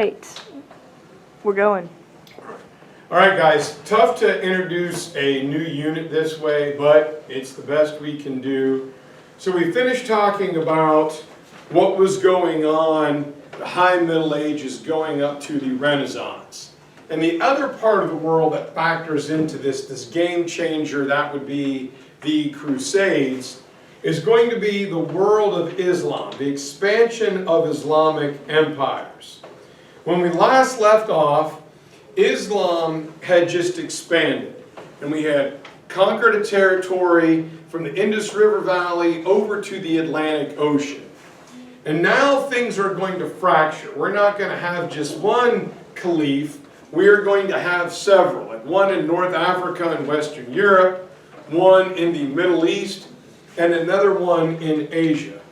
Right. We're going. All right, guys, tough to introduce a new unit this way, but it's the best we can do. So we finished talking about what was going on, the High Middle Ages going up to the Renaissance. And the other part of the world that factors into this game changer, that would be the Crusades, is going to be the world of Islam, the expansion of Islamic empires. When we last left off, Islam had just expanded, and we had conquered a territory from the Indus River Valley over to the Atlantic Ocean. And now things are going to fracture. We're not going to have just one caliph. We are going to have several, like one in North Africa and Western Europe, one in the Middle East, and another one in Asia.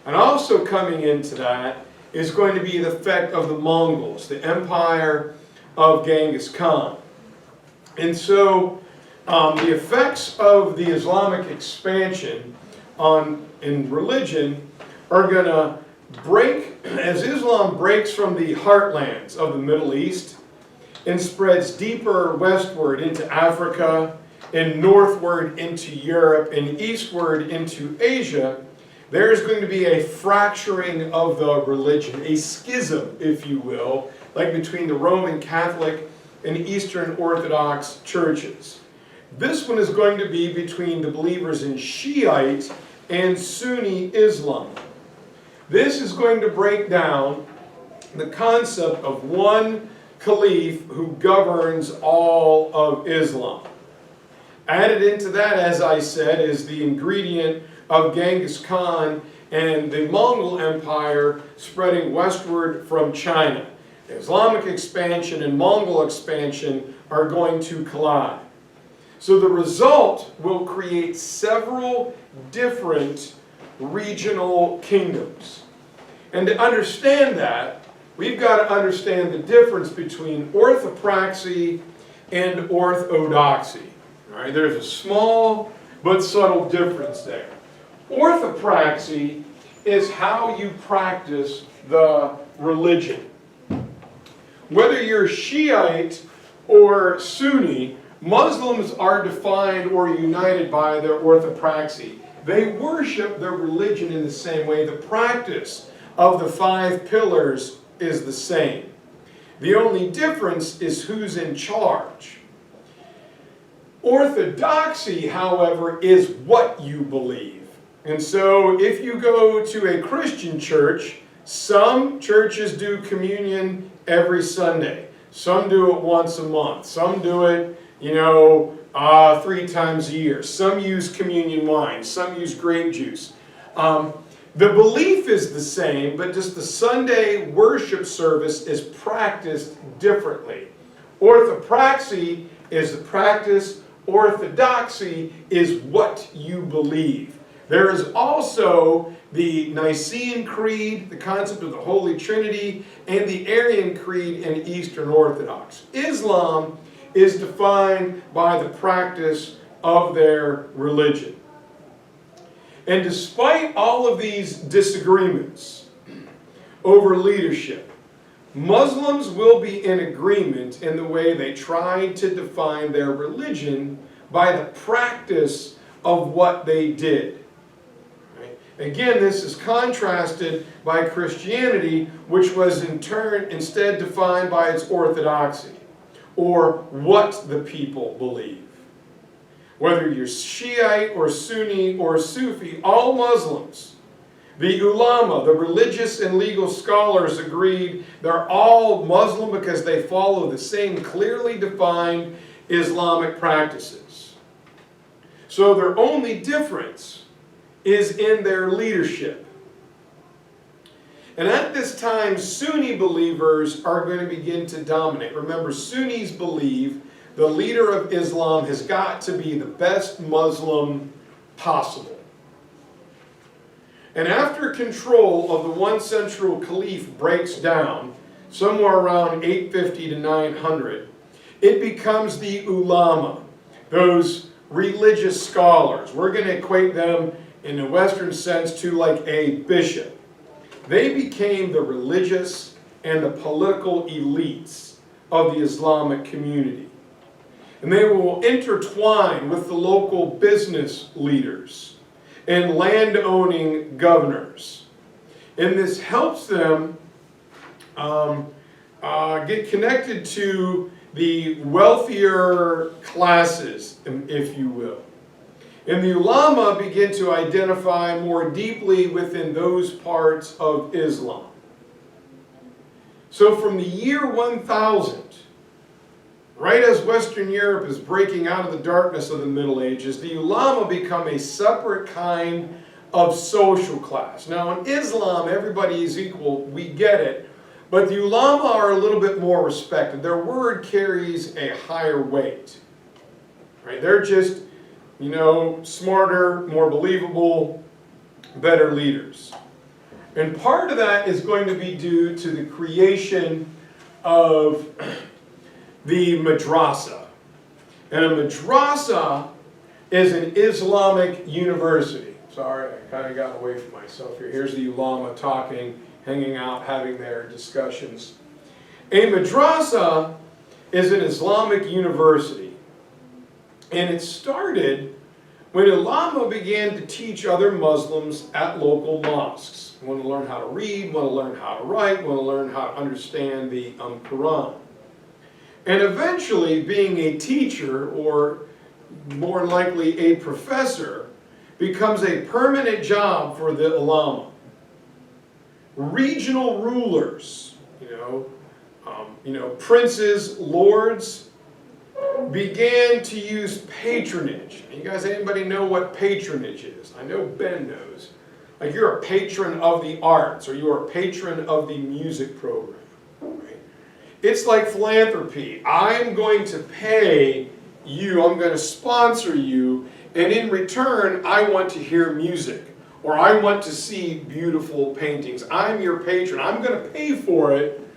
And also coming into that is going to be the effect of the Mongols, the empire of Genghis Khan. And so the effects of the Islamic expansion in religion are going to break, as Islam breaks from the heartlands of the Middle East and spreads deeper westward into Africa and northward into Europe and eastward into Asia. There's going to be a fracturing of the religion, a schism, if you will, like between the Roman Catholic and Eastern Orthodox churches. This one is going to be between the believers in Shiite and Sunni Islam. This is going to break down the concept of one caliph who governs all of Islam. Added into that, as I said, is the ingredient of Genghis Khan and the Mongol Empire spreading westward from China. Islamic expansion and Mongol expansion are going to collide. So the result will create several different regional kingdoms. And to understand that, we've got to understand the difference between orthopraxy and orthodoxy. All right, there's a small but subtle difference there. Orthopraxy is how you practice the religion. Whether you're Shiite or Sunni, Muslims are defined or united by their orthopraxy. They worship their religion in the same way. The practice of the 5 pillars is the same. The only difference is who's in charge. Orthodoxy, however, is what you believe. And so if you go to a Christian church, some churches do communion every Sunday. Some do it once a month. Some do it, 3 times a year. Some use communion wine. Some use grape juice. The belief is the same, but just the Sunday worship service is practiced differently. Orthopraxy is the practice. Orthodoxy is what you believe. There is also the Nicene Creed, the concept of the Holy Trinity, and the Arian Creed in Eastern Orthodox. Islam is defined by the practice of their religion. And despite all of these disagreements over leadership, Muslims will be in agreement in the way they try to define their religion by the practice of what they did. Right? Again, this is contrasted by Christianity, which was in turn instead defined by its orthodoxy, or what the people believe. Whether you're Shiite or Sunni or Sufi, all Muslims, the ulama, the religious and legal scholars, agreed they're all Muslim because they follow the same clearly defined Islamic practices. So their only difference is in their leadership. And at this time, Sunni believers are going to begin to dominate. Remember, Sunnis believe the leader of Islam has got to be the best Muslim possible. And after control of the one central caliph breaks down, somewhere around 850 to 900, it becomes the ulama, those religious scholars. We're going to equate them in the Western sense to like a bishop. They became the religious and the political elites of the Islamic community. And they will intertwine with the local business leaders and land-owning governors. And this helps them get connected to the wealthier classes, if you will. And the ulama begin to identify more deeply within those parts of Islam. So from the year 1000, right as Western Europe is breaking out of the darkness of the Middle Ages, the ulama become a separate kind of social class. Now in Islam, everybody is equal, we get it, but the ulama are a little bit more respected. Their word carries a higher weight. Right? They're just, you know, smarter, more believable, better leaders. And part of that is going to be due to the creation of the madrasa. And a madrasa is an Islamic university. Sorry, I kind of got away from myself here. Here's the ulama talking, hanging out, having their discussions. A madrasa is an Islamic university. And it started when ulama began to teach other Muslims at local mosques. Want to learn how to read, want to learn how to write, want to learn how to understand the Quran. And eventually, being a teacher, or more likely a professor, becomes a permanent job for the ulama. Regional rulers, princes, lords, began to use patronage. You guys, anybody know what patronage is? I know Ben knows. Like you're a patron of the arts, or you're a patron of the music program. Right? It's like philanthropy. I'm going to pay you, I'm going to sponsor you, and in return, I want to hear music, or I want to see beautiful paintings. I'm your patron. I'm going to pay for it.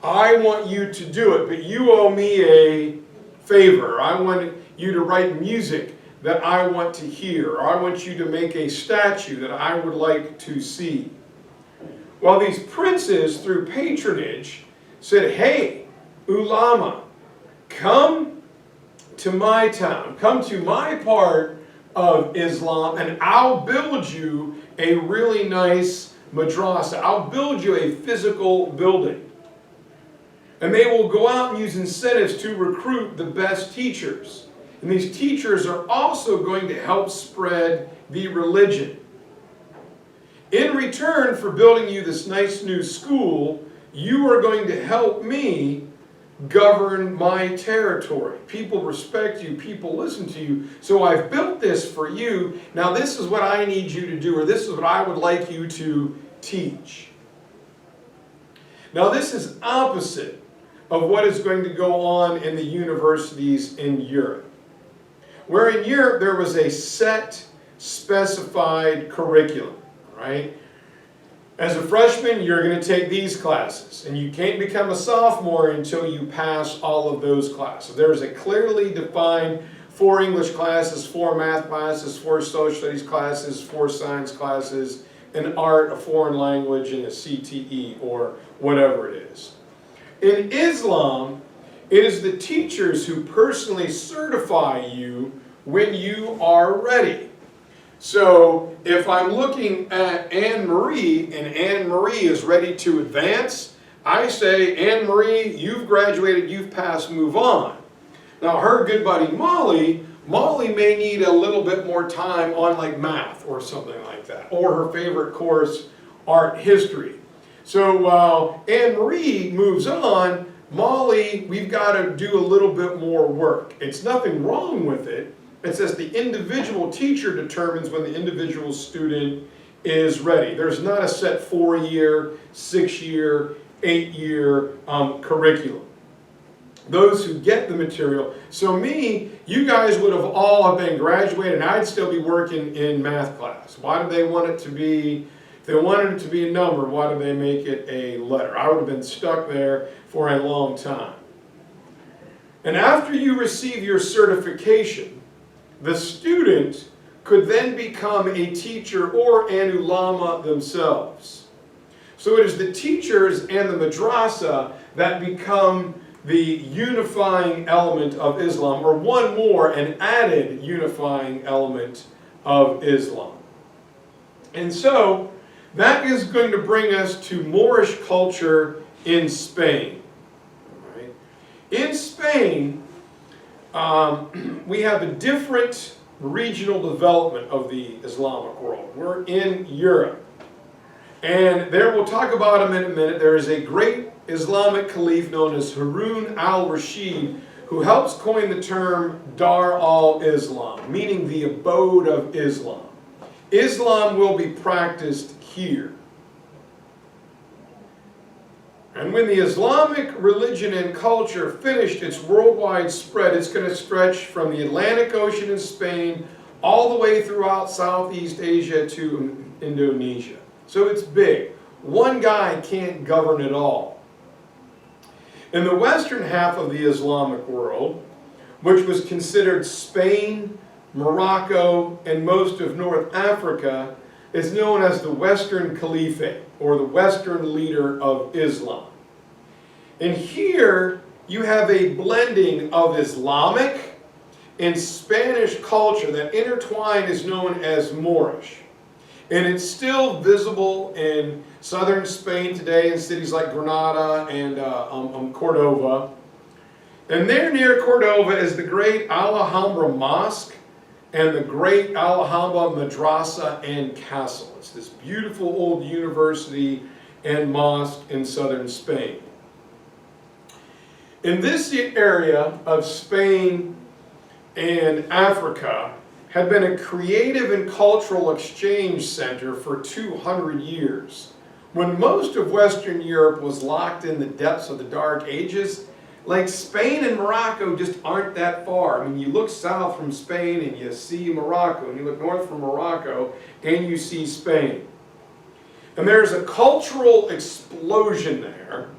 I want you to do it, but you owe me a favor. I want you to write music that I want to hear, or I want you to make a statue that I would like to see. Well, these princes, through patronage, said, hey, ulama, come to my town, come to my part of Islam, and I'll build you a really nice madrasa. I'll build you a physical building. And they will go out and use incentives to recruit the best teachers. And these teachers are also going to help spread the religion. In return for building you this nice new school, you are going to help me govern my territory. People respect you, people listen to you, so I've built this for you. Now this is what I need you to do, or this is what I would like you to teach. Now this is opposite of what is going to go on in the universities in Europe. Where in Europe there was a set, specified curriculum, right? As a freshman, you're going to take these classes, and you can't become a sophomore until you pass all of those classes. There's a clearly defined 4 English classes, 4 math classes, 4 social studies classes, 4 science classes, an art, a foreign language, and a CTE, or whatever it is. In Islam, it is the teachers who personally certify you when you are ready. So if I'm looking at Anne-Marie, and Anne-Marie is ready to advance, I say, Anne-Marie, you've graduated, you've passed, move on. Now her good buddy Molly may need a little bit more time on like math or something like that, or her favorite course, art history. So while Anne-Marie moves on, Molly, we've got to do a little bit more work. It's nothing wrong with it. It says the individual teacher determines when the individual student is ready. There's not a set 4-year, 6-year, 8-year curriculum. Those who get the material. So me, you guys would have all been graduated, and I'd still be working in math class. Why do they want it to be? If they wanted it to be a number, why do they make it a letter? I would have been stuck there for a long time. And after you receive your certification, the student could then become a teacher or an ulama themselves. So it is the teachers and the madrasa that become the unifying element of Islam, or one more, an added unifying element of Islam. And so that is going to bring us to Moorish culture in Spain. All right. In Spain, we have a different regional development of the Islamic world. We're in Europe. And there, we'll talk about him in a minute, there is a great Islamic caliph known as Harun al-Rashid who helps coin the term Dar al-Islam, meaning the abode of Islam. Islam will be practiced here. And when the Islamic religion and culture finished its worldwide spread, it's going to stretch from the Atlantic Ocean in Spain all the way throughout Southeast Asia to Indonesia. So it's big. One guy can't govern it all. In the western half of the Islamic world, which was considered Spain, Morocco, and most of North Africa, is known as the Western Caliphate, or the Western leader of Islam. And here you have a blending of Islamic and Spanish culture that intertwine is known as Moorish. And it's still visible in southern Spain today in cities like Granada and Cordova. And there near Cordova is the great Alhambra Mosque and the great Alhambra Madrasa and Castle. It's this beautiful old university and mosque in southern Spain. In this area of Spain and Africa had been a creative and cultural exchange center for 200 years. When most of Western Europe was locked in the depths of the Dark Ages, like Spain and Morocco just aren't that far. I mean, you look south from Spain and you see Morocco, and you look north from Morocco and you see Spain. And there's a cultural explosion there,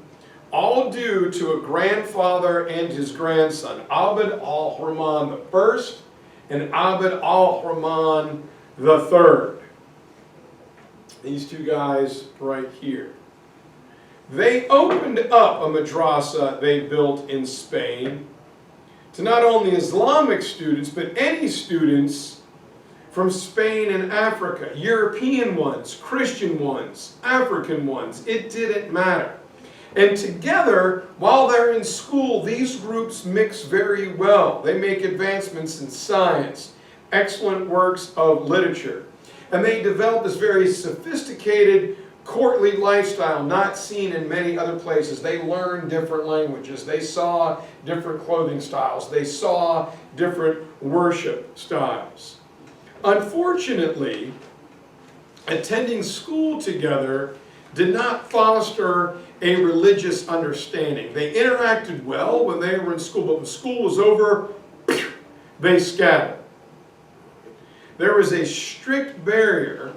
all due to a grandfather and his grandson, Abd al-Rahman I and Abd al-Rahman III. These two guys right here. They opened up a madrasa they built in Spain to not only Islamic students, but any students from Spain and Africa. European ones, Christian ones, African ones. It didn't matter. And together, while they're in school, these groups mix very well. They make advancements in science, excellent works of literature. And they develop this very sophisticated courtly lifestyle not seen in many other places. They learned different languages. They saw different clothing styles. They saw different worship styles. Unfortunately, attending school together did not foster a religious understanding. They interacted well when they were in school, but when school was over, they scattered. There was a strict barrier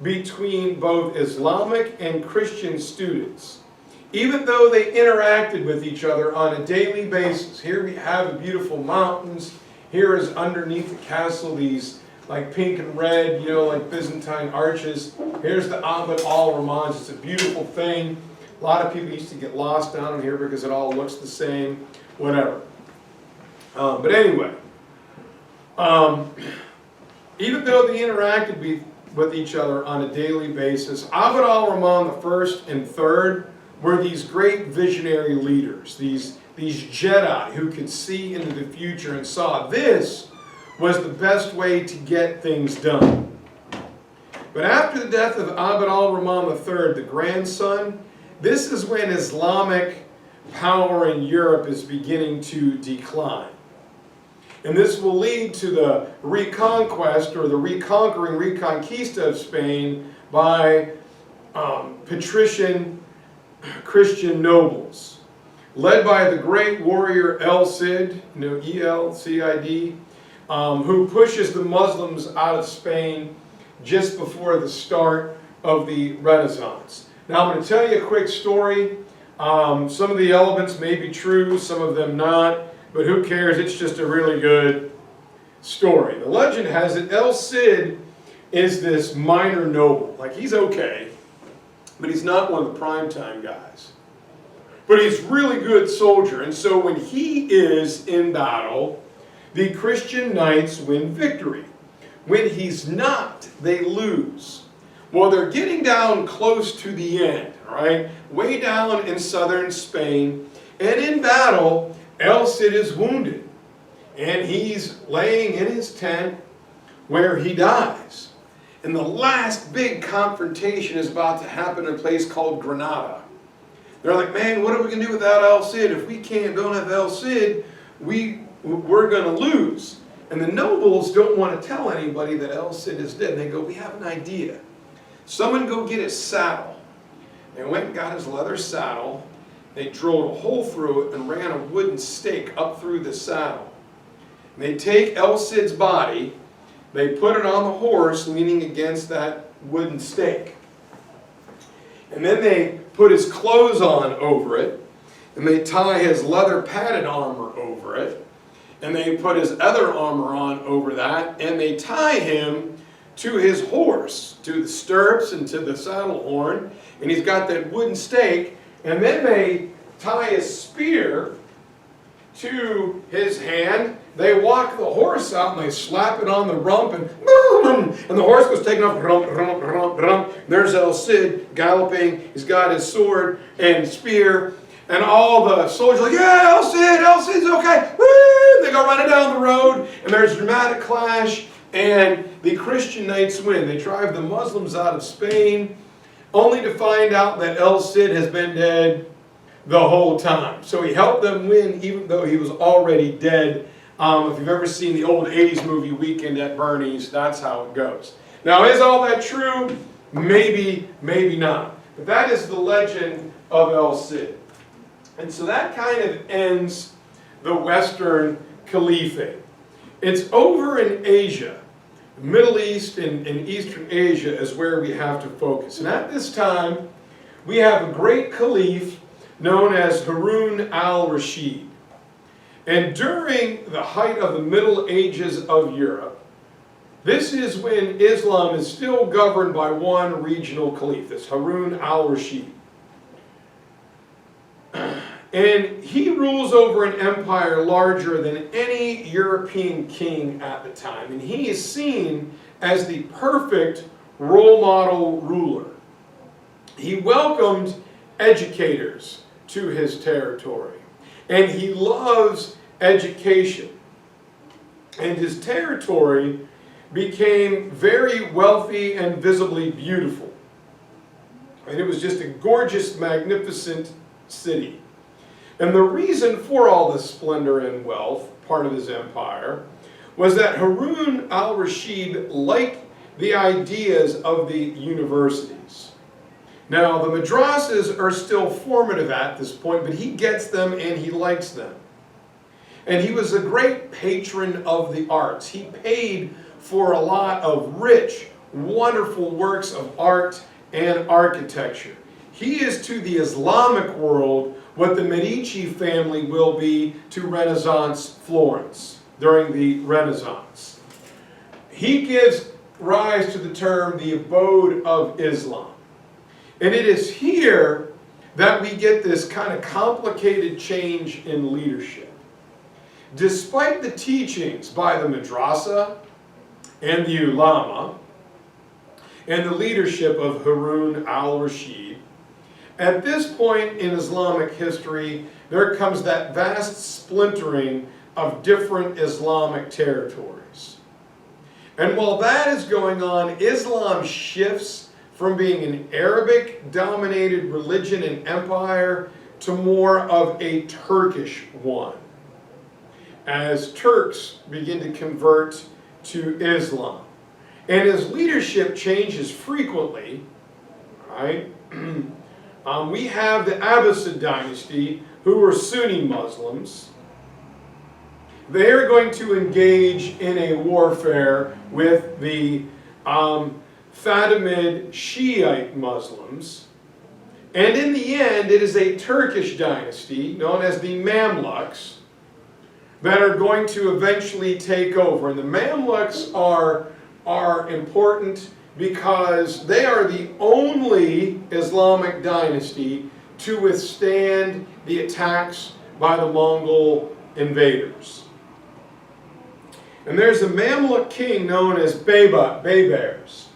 between both Islamic and Christian students, even though they interacted with each other on a daily basis. Here we have the beautiful mountains. Here is underneath the castle these like pink and red, you know, like Byzantine arches. Here's the Abd al-Rahmans. It's a beautiful thing. A lot of people used to get lost down in here because it all looks the same, whatever. But anyway, even though they interacted with each other on a daily basis, Abd al-Rahman I and III were these great visionary leaders, these Jedi who could see into the future and saw this was the best way to get things done. But after the death of Abd al-Rahman III, the grandson, this is when Islamic power in Europe is beginning to decline. And this will lead to the reconquest or the reconquista of Spain by patrician Christian nobles, led by the great warrior El Cid, you know, E-L-C-I-D, who pushes the Muslims out of Spain just before the start of the Renaissance. Now I'm going to tell you a quick story. Some of the elements may be true, some of them not, but who cares? It's just a really good story. The legend has it El Cid is this minor noble. Like, he's okay. but he's not one of the primetime guys. But he's a really good soldier, and so when he is in battle, the Christian knights win victory. When he's not, they lose. Well, they're getting down close to the end, right? Way down in southern Spain, and in battle, El Cid is wounded, and he's laying in his tent where he dies. And the last big confrontation is about to happen in a place called Granada. They're like, man, what are we going to do without El Cid? If we don't have El Cid, we're going to lose. And the nobles don't want to tell anybody that El Cid is dead. And they go, we have an idea. Someone go get his saddle. They went and got his leather saddle. They drilled a hole through it and ran a wooden stake up through the saddle. And they take El Cid's body, they put it on the horse leaning against that wooden stake. And then they put his clothes on over it, and they tie his leather padded armor over it, and they put his other armor on over that, and they tie him to his horse, to the stirrups and to the saddle horn, and he's got that wooden stake, and then they tie a spear to his hand. They walk the horse out and they slap it on the rump, and the horse goes taking off. There's El Cid galloping. He's got his sword and spear, and all the soldiers are like, yeah, El Cid's okay. Woo! They go running down the road, and there's a dramatic clash, and the Christian knights win. They drive the Muslims out of Spain, only to find out that El Cid has been dead the whole time. So he helped them win even though he was already dead. If you've ever seen the old 80s movie Weekend at Bernie's, that's how it goes. Now, is all that true? Maybe, maybe not. But that is the legend of El Cid. And so that kind of ends the Western Caliphate. It's over in Asia. The Middle East and Eastern Asia is where we have to focus. And at this time, we have a great caliph known as Harun al-Rashid. And during the height of the Middle Ages of Europe, this is when Islam is still governed by one regional caliph, this Harun al-Rashid. And he rules over an empire larger than any European king at the time. And he is seen as the perfect role model ruler. He welcomed educators to his territory. And he loves education. And his territory became very wealthy and visibly beautiful. And it was just a gorgeous, magnificent city. And the reason for all this splendor and wealth, part of his empire, was that Harun al-Rashid liked the ideas of the universities. Now, the madrasas are still formative at this point, but he gets them and he likes them. And he was a great patron of the arts. He paid for a lot of rich, wonderful works of art and architecture. He is to the Islamic world what the Medici family will be to Renaissance Florence during the Renaissance. He gives rise to the term the abode of Islam. And it is here that we get this kind of complicated change in leadership. Despite the teachings by the madrasa and the ulama and the leadership of Harun al-Rashid, at this point in Islamic history, there comes that vast splintering of different Islamic territories. And while that is going on, Islam shifts from being an Arabic-dominated religion and empire to more of a Turkish one, as Turks begin to convert to Islam. And as leadership changes frequently, right? We have the Abbasid dynasty, who were Sunni Muslims. They are going to engage in a warfare with the Fatimid Shiite Muslims. And in the end, it is a Turkish dynasty, known as the Mamluks, that are going to eventually take over. And the Mamluks are important because they are the only Islamic dynasty to withstand the attacks by the Mongol invaders. And there's a Mamluk king known as Baybars.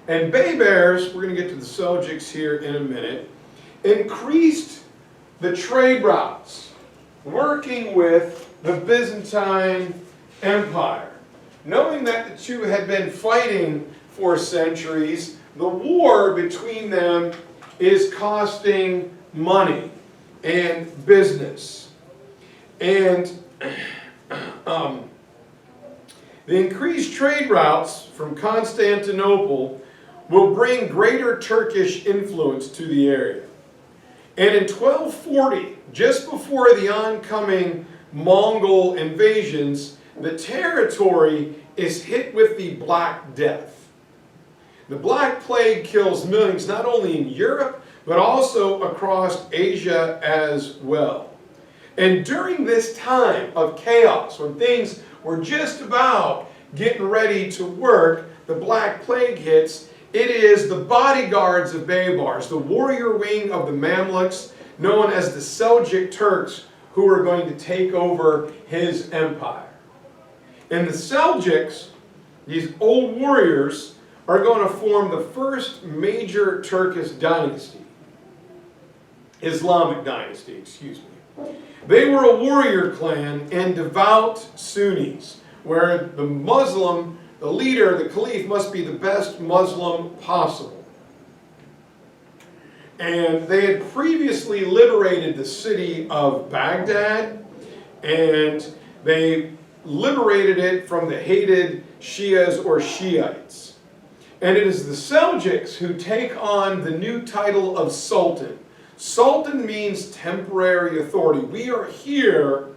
And Baybars, we're going to get to the Seljuks here in a minute, increased the trade routes, working with the Byzantine Empire. Knowing that the two had been fighting for centuries, the war between them is costing money and business. And the increased trade routes from Constantinople will bring greater Turkish influence to the area. And in 1240, just before the oncoming Mongol invasions, the territory is hit with the Black Death. The Black Plague kills millions not only in Europe, but also across Asia as well. And during this time of chaos, when things were just about getting ready to work, the Black Plague hits. It is the bodyguards of Baybars, the warrior wing of the Mamluks, known as the Seljuk Turks, who are going to take over his empire. And the Seljuks, these old warriors, are going to form the first major Turkish dynasty. Islamic dynasty, excuse me. They were a warrior clan and devout Sunnis, where the Muslim, the leader, the caliph, must be the best Muslim possible. And they had previously liberated the city of Baghdad, and they liberated it from the hated Shias or Shiites. And it is the Seljuks who take on the new title of Sultan. Sultan means temporary authority. We are here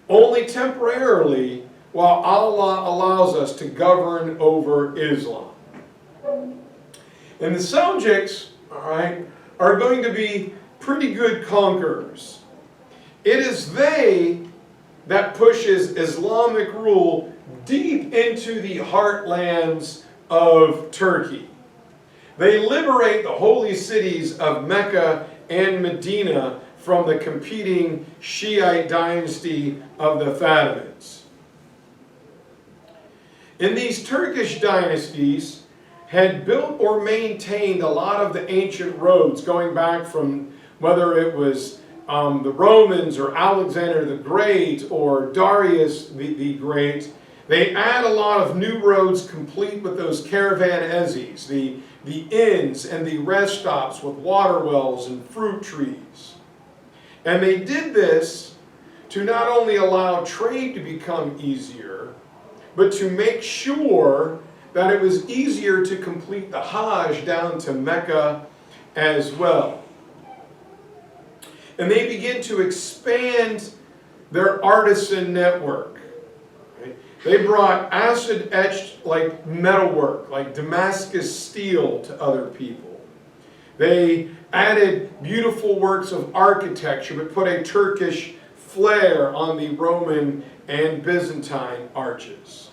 only temporarily while Allah allows us to govern over Islam. And the Seljuks, all right, are going to be pretty good conquerors. It is they that pushes Islamic rule deep into the heartlands of Turkey. They liberate the holy cities of Mecca and Medina from the competing Shiite dynasty of the Fatimids. And these Turkish dynasties had built or maintained a lot of the ancient roads, going back from whether it was the Romans or Alexander the Great or Darius the Great. They add a lot of new roads complete with those caravansees, the inns and the rest stops with water wells and fruit trees. And they did this to not only allow trade to become easier, but to make sure that it was easier to complete the Hajj down to Mecca as well. And they begin to expand their artisan network. Right? They brought acid-etched like metalwork, like Damascus steel to other people. They added beautiful works of architecture, but put a Turkish flair on the Roman and Byzantine arches.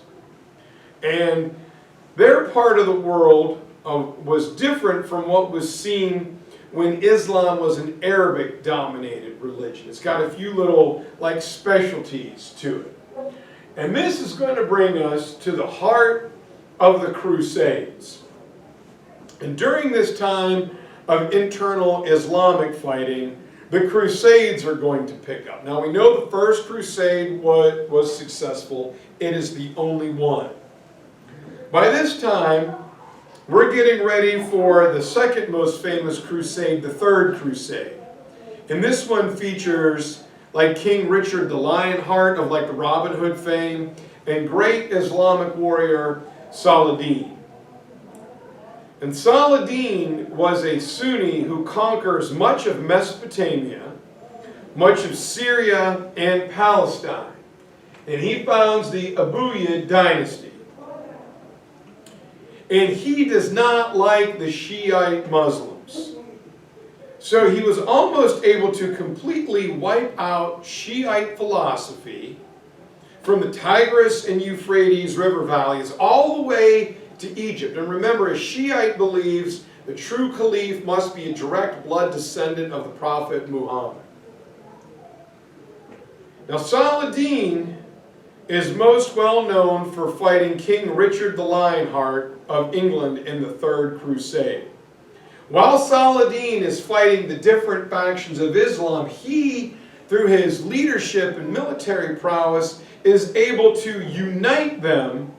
And their part of the world was different from what was seen when Islam was an Arabic-dominated religion. It's got a few little like specialties to it. And this is going to bring us to the heart of the Crusades. And during this time of internal Islamic fighting, the Crusades are going to pick up. Now we know the first crusade was successful. It is the only one. By this time, we're getting ready for the second most famous crusade, the Third Crusade. And this one features like King Richard the Lionheart of like the Robin Hood fame, and great Islamic warrior Saladin. And Saladin was a Sunni who conquers much of Mesopotamia, much of Syria and Palestine. And he founds the Umayyad dynasty. And he does not like the Shiite Muslims. So he was almost able to completely wipe out Shiite philosophy from the Tigris and Euphrates river valleys all the way to Egypt. And remember, a Shiite believes the true caliph must be a direct blood descendant of the Prophet Muhammad. Now, Saladin is most well known for fighting King Richard the Lionheart of England in the Third Crusade. While Saladin is fighting the different factions of Islam, he, through his leadership and military prowess, is able to unite them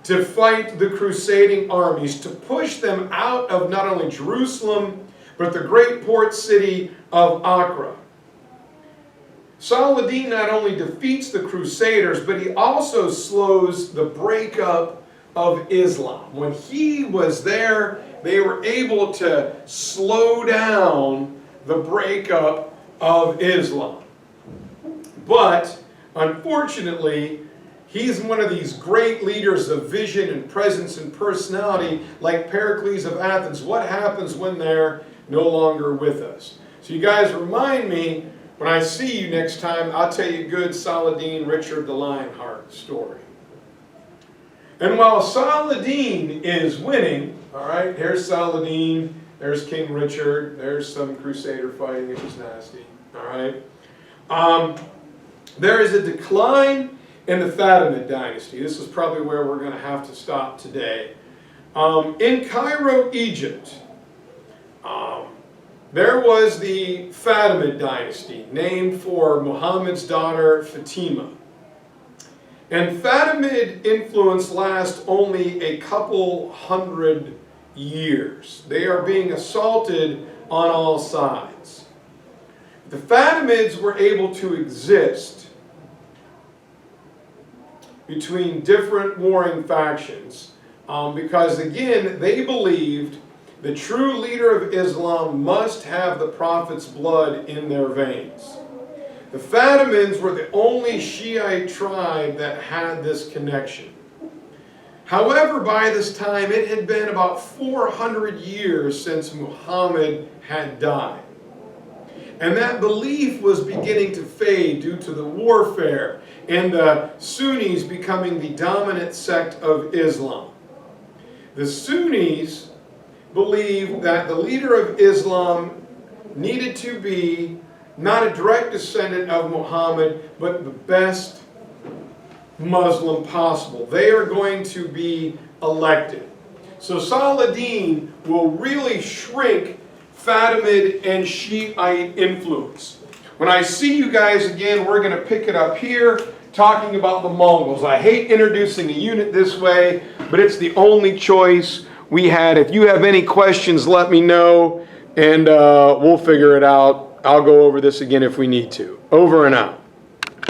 to fight the crusading armies, to push them out of not only Jerusalem, but the great port city of Accra. Saladin not only defeats the Crusaders, but he also slows the breakup of Islam. When he was there, they were able to slow down the breakup of Islam. But, unfortunately, he's one of these great leaders of vision and presence and personality, like Pericles of Athens. What happens when they're no longer with us? So you guys remind me, when I see you next time, I'll tell you a good Saladin, Richard the Lionheart story. And while Saladin is winning, all right, here's Saladin, there's King Richard, there's some crusader fighting, it was nasty, all right. There is a decline in the Fatimid dynasty. This is probably where we're going to have to stop today. In Cairo, Egypt, there was the Fatimid dynasty, named for Muhammad's daughter Fatima. And Fatimid influence lasts only a couple hundred years. They are being assaulted on all sides. The Fatimids were able to exist between different warring factions because, again, they believed the true leader of Islam must have the Prophet's blood in their veins. The Fatimids were the only Shiite tribe that had this connection. However, by this time, it had been about 400 years since Muhammad had died. And that belief was beginning to fade due to the warfare and the Sunnis becoming the dominant sect of Islam. The Sunnis believed that the leader of Islam needed to be not a direct descendant of Muhammad, but the best Muslim possible. They are going to be elected. So Saladin will really shrink Fatimid and Shiite influence. When I see you guys again, we're going to pick it up here, talking about the Mongols. I hate introducing a unit this way, but it's the only choice we had. If you have any questions, let me know, and we'll figure it out. I'll go over this again if we need to. Over and out.